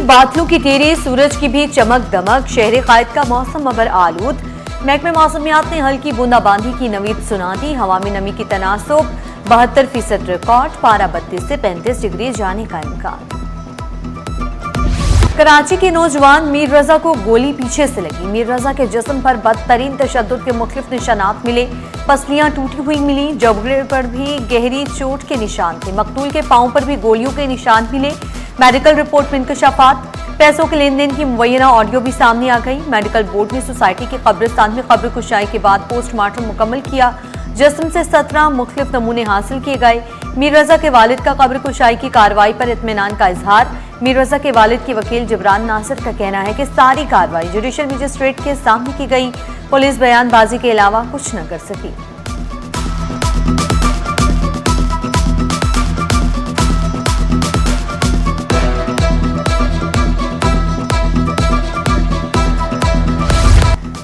बादलों की तेरी, सूरज की भी चमक दमक, शहर कायद का मौसम अबर आलूद। महकमे मौसमियात ने हल्की बूंदाबांदी की नवीद सुना दी। हवा में नमी की तनासुब 72% रिकॉर्ड, पारा 32 से 35 डिग्री जाने का इम्कान। कराची के नौजवान मीर रजा को गोली पीछे से लगी। मीर रजा के जिस्म पर बदतरीन तशद्दुद के मुख्तलिफ निशानात मिले। पसलियां टूटी हुई मिली, जबड़े पर भी गहरी चोट के निशान थे। मकतूल के पांव पर भी गोलियों के निशान मिले। मेडिकल रिपोर्ट में इंकशाफात। पैसों के लेन देन की मुबैना ऑडियो भी सामने आ गई। मेडिकल बोर्ड ने सोसाइटी के कब्रिस्तान में कब्र कुशाई के बाद पोस्टमार्टम मुकम्मल किया। जिस्म से 17 मुख्तलिफ नमूने हासिल किए गए। मीर रजा के वालिद का कब्र कुशाई की कार्रवाई पर इत्मीनान का इजहार। मीर रजा के वालिद के वकील जिब्रान नासिर का कहना है कि सारी कार्रवाई जुडिशल मजिस्ट्रेट के सामने की गई। पुलिस बयानबाजी के अलावा कुछ न कर सकी।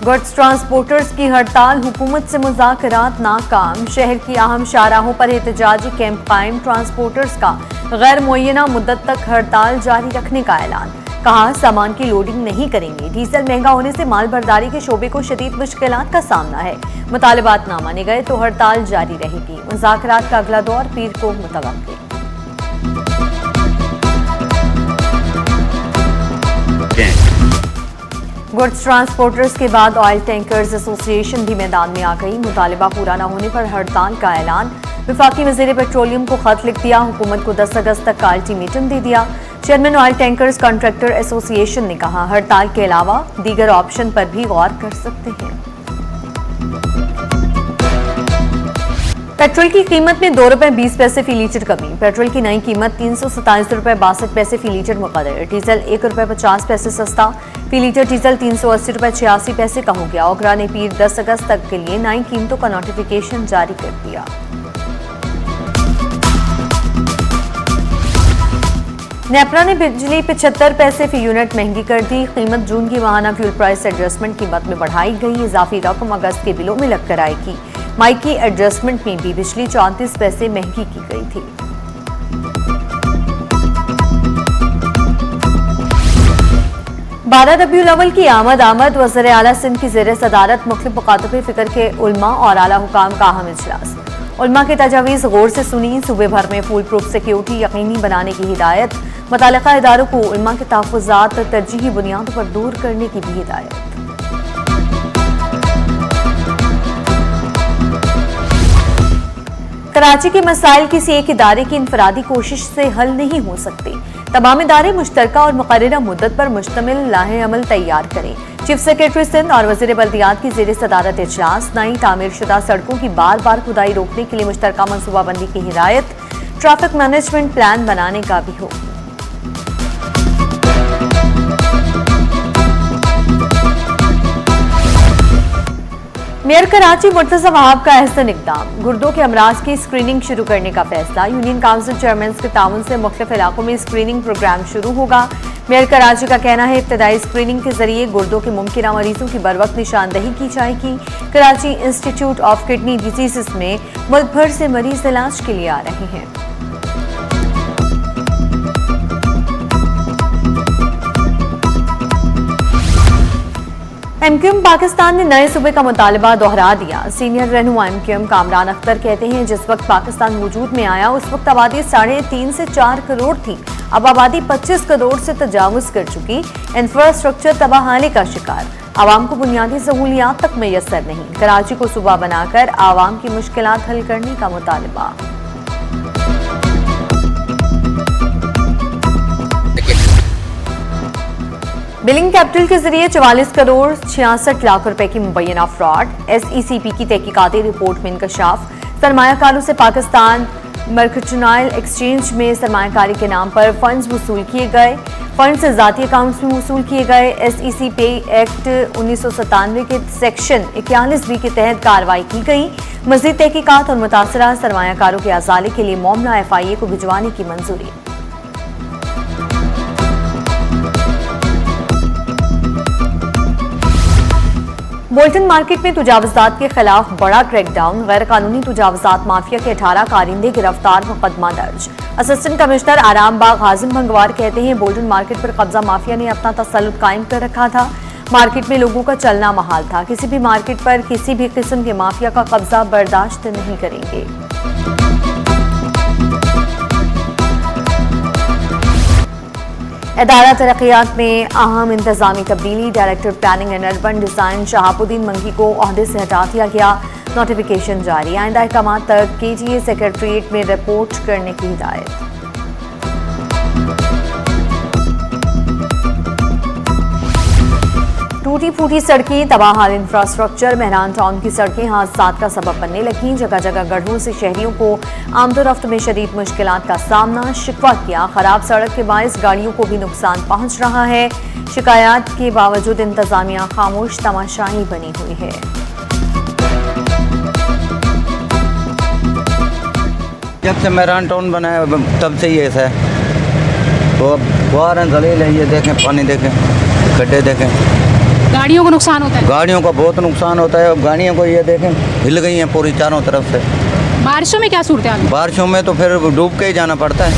गुड्स ट्रांसपोर्टर्स की हड़ताल, हुकूमत से मुज़ाकरात नाकाम। शहर की अहम शाहराहों पर एहतजाजी कैंप कायम। ट्रांसपोर्टर्स का गैर मुअय्यना मुद्दत तक हड़ताल जारी रखने का ऐलान। कहा, सामान की लोडिंग नहीं करेंगे। डीजल महंगा होने से माल बर्दारी के शोबे को शदीद मुश्किलात का सामना है। मुतालिबात ना माने गए तो हड़ताल जारी रहेगी। मुज़ाकरात का अगला दौर पीर को मुतवक्किल। गुड्स ट्रांसपोर्टर्स के बाद ऑयल टैंकर्स एसोसिएशन भी मैदान में आ गई। मुतालिबा पूरा न होने पर हड़ताल का ऐलान। वफाकी वज़ीर पेट्रोलियम को खत लिख दिया। हुकूमत को 10 अगस्त तक का अल्टीमेटम दे दिया। Chairman oil tankers contractor association ने कहा, हड़ताल के अलावा दीगर ऑप्शन पर भी गौर कर सकते हैं। पेट्रोल की कीमत में 2 रुपए 20 पैसे फी लीटर कमी। पेट्रोल की नई कीमत 327 रुपए 62 पैसे फी लीटर मुकर्रर। डीजल 1 रुपए 50 पैसे सस्ता फी लीटर। डीजल 380 रुपए 86 पैसे का हो गया। ओगरा ने पीर 10 अगस्त तक के लिए नई कीमतों का नोटिफिकेशन जारी कर दिया। नेपरा ने बिजली 75 पैसे फी यूनिट महंगी कर दी। कीमत जून की माहाना फ्यूल प्राइस एडजस्टमेंट कीमत में बढ़ाई गई। इजाफी रकम अगस्त के बिलों में लगकर आएगी। मई की एडजस्टमेंट में भी बिजली 34 पैसे महंगी की गई थी। बारह रबीउल अव्वल की आमद वज़ीर आला सिंध की ज़ेर सदारत मुख्तलिफ मकातब फ़िक्र के उलमा और आला हुकाम का अहम इजलास। उलमा के तजावीज़ गौर से सुनी। सूबे भर में फुल प्रूफ सिक्योरिटी यकीनी बनाने की हिदायत। मुतल्लिका इदारों को उलमा के तहफ़्फ़ुज़ात तरजीही बुनियादों पर दूर करने की भी हिदायत। कराची के मसाइल किसी एक इदारे की इनफरादी कोशिश से हल नहीं हो सकते। तमाम इदारे मुश्तरका और मुकर्ररा मुद्दत पर मुश्तमिल लाहे अमल तैयार करें। चीफ सेक्रेटरी सिंध और वज़ीर बल्दियात की ज़ेर सदारत इजलास। नई तामीर शुदा सड़कों की बार बार खुदाई रोकने के लिए मुश्तरका मनसूबाबंदी की हिदायत। ट्रैफिक मैनेजमेंट प्लान बनाने का भी हो। मेयर कराची मुर्तज़ा वहाब का अहसन इक़दाम। गुर्दों के अमराज की स्क्रीनिंग शुरू करने का फैसला। यूनियन काउंसिल चेयरमैन के ताउन से मुख्तलिफ इलाकों में स्क्रीनिंग प्रोग्राम शुरू होगा। मेयर कराची का कहना है, इब्तदाई स्क्रीनिंग के जरिए गुर्दों के मुमकिन मरीजों की बरवक्त निशानदही की जाएगी। Karachi institute of kidney disease में मुल्क भर से मरीज इलाज के लिए आ रहे हैं। एमक्यूएम पाकिस्तान ने नए सूबे का मुतालबा दोहरा दिया। सीनियर रहनुमा एमक्यूएम कामरान अख्तर कहते हैं, जिस वक्त पाकिस्तान वजूद में आया उस वक्त आबादी 3.5 से 4 करोड़ थी। अब आबादी 25 करोड़ से तजावुज कर चुकी। इंफ्रास्ट्रक्चर तबाहाली का शिकार। आवाम को बुनियादी सहूलियात तक मैसर नहीं। कराची को सूबा बनाकर आवाम की मुश्किलात हल करने का मुतालबा। बिलिंग कैपिटल के जरिए 44 करोड़ 66 लाख रुपए की मुबैना फ्रॉड। एसईसीपी की तहकीकाती रिपोर्ट में इंकशाफ। सरमायाकारों से पाकिस्तान मर्केंटाइल एक्सचेंज में सरमायाकारी के नाम पर फंड्स वसूल किए गए। फंड से जाती अकाउंट्स में वसूल किए गए। एसईसी पे एक्ट 1997 के सेक्शन 41B के तहत कार्रवाई की गई। मजीद तहकीकात और मुतासरा सरमायाकारों के अजाले के लिए मामला FIA को भिजवाने की मंजूरी। बोल्टन मार्केट में तुजावजात के खिलाफ बड़ा क्रैकडाउन। गैर कानूनी तुजावजात माफिया के 18 कारिंदे गिरफ्तार, मुकदमा दर्ज। असिस्टेंट कमिश्नर आरामबाग हाजिम भंगवार कहते हैं बोल्डन मार्केट पर कब्जा माफिया ने अपना तसल्लुत कायम कर रखा था। मार्केट में लोगों का चलना महाल था। किसी भी मार्केट पर किसी भी किस्म के माफिया का कब्जा बर्दाश्त नहीं करेंगे। इदारा तरक्कियात में अहम इंतजामी तब्दीली। Director planning and urban design Shahabuddin मंगी को ओहदे से हटा दिया गया। नोटिफिकेशन जारी। आइंदा अहकामात तक KTA सेक्रेटरीट में रिपोर्ट करने की हिदायत। टूटी फूटी सड़कें, तबाहाल इंफ्रास्ट्रक्चर। मेहरान टाउन की सड़कें हादसात का सबब बनने लगी। जगह जगह गड्ढों से शहरियों को आमदोरफ्त में शदीद मुश्किलात का सामना। शिकवा किया खराब सड़क के बायस गाड़ियों को भी नुकसान पहुंच रहा है। शिकायत के बावजूद इंतजामिया खामोश तमाशाई बनी हुई है। जब से मेहरान टाउन बना है तब से ही ऐसा है। तो अब फुहारें जलील है, ये देखें, पानी देखें, गड्ढे देखें। गाड़ियों को नुकसान होता है। गाड़ियों का बहुत नुकसान होता है। अब गाड़ियों को ये देखें हिल गई हैं पूरी चारों तरफ से। बारिशों में क्या सूरत हाल? बारिशों में तो फिर डूब के ही जाना पड़ता है।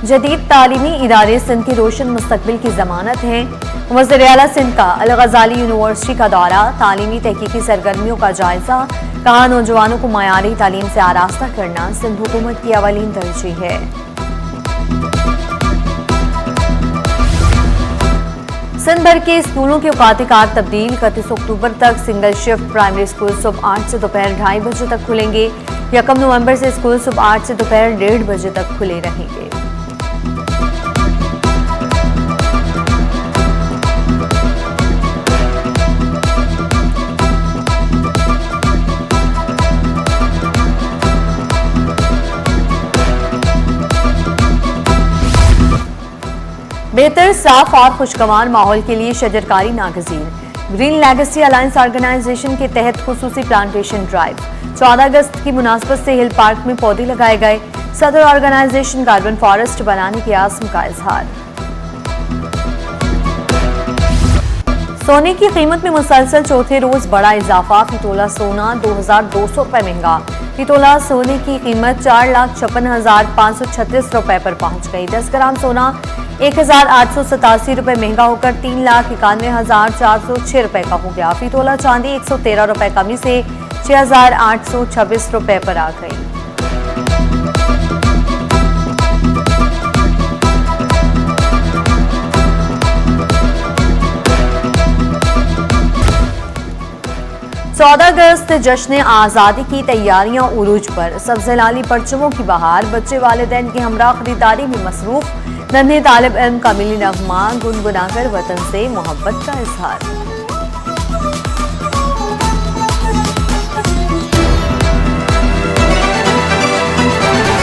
जदीद तालीमी इदारे सिंध की रोशन मुस्तकबिल की जमानत हैं। वज़ीर आला सिंध का अल गज़ाली यूनिवर्सिटी का दौरा। तालीमी तहकीकी सरगर्मियों का जायजा। कहा नौजवानों को मयारी तालीम से आरास्ता करना सिंध हुकूमत की अवलीन तरजीह है। सिंध भर के स्कूलों के औकात कार तब्दील। 31 अक्टूबर तक सिंगल शिफ्ट प्राइमरी स्कूल सुबह 8 से दोपहर 2:30 बजे तक खुलेंगे। 1 नवंबर से स्कूल सुबह 8 से दोपहर 1:30 बजे तक खुले रहेंगे। बेहतर, साफ और खुशगवार माहौल के लिए शजरकारी नागजीर। ग्रीन लेगेसी अलायंस ऑर्गेनाइजेशन के तहत खुसूसी प्लांटेशन ड्राइव। 14 अगस्त की मुनासबत से हिल पार्क में पौधे लगाए गए। सदर ऑर्गेनाइजेशन का अर्बन फॉरेस्ट बनाने के आज़म का इजहार। सोने की कीमत में मुसलसल चौथे रोज बड़ा इजाफा। फितोला सोना 2200 रुपए महंगा। फितोला सोने की कीमत 4,56,536 रुपए पर पहुंच गई। 10 ग्राम सोना 1,887 रुपए महंगा होकर 3,91,406 रुपए का हो गया। फितोला चांदी 113 रुपए कमी से 6,826 रुपए पर आ गई। चौदह अगस्त जश्न आज़ादी की तैयारियां उरूज पर। सब्ज़ लाली परचमों की बहार। बच्चे वालिदैन की हमरा खरीदारी में मसरूफ। नन्हे तालिब इल्म का मिली नगमा गुनगुनाकर वतन से मोहब्बत का इजहार।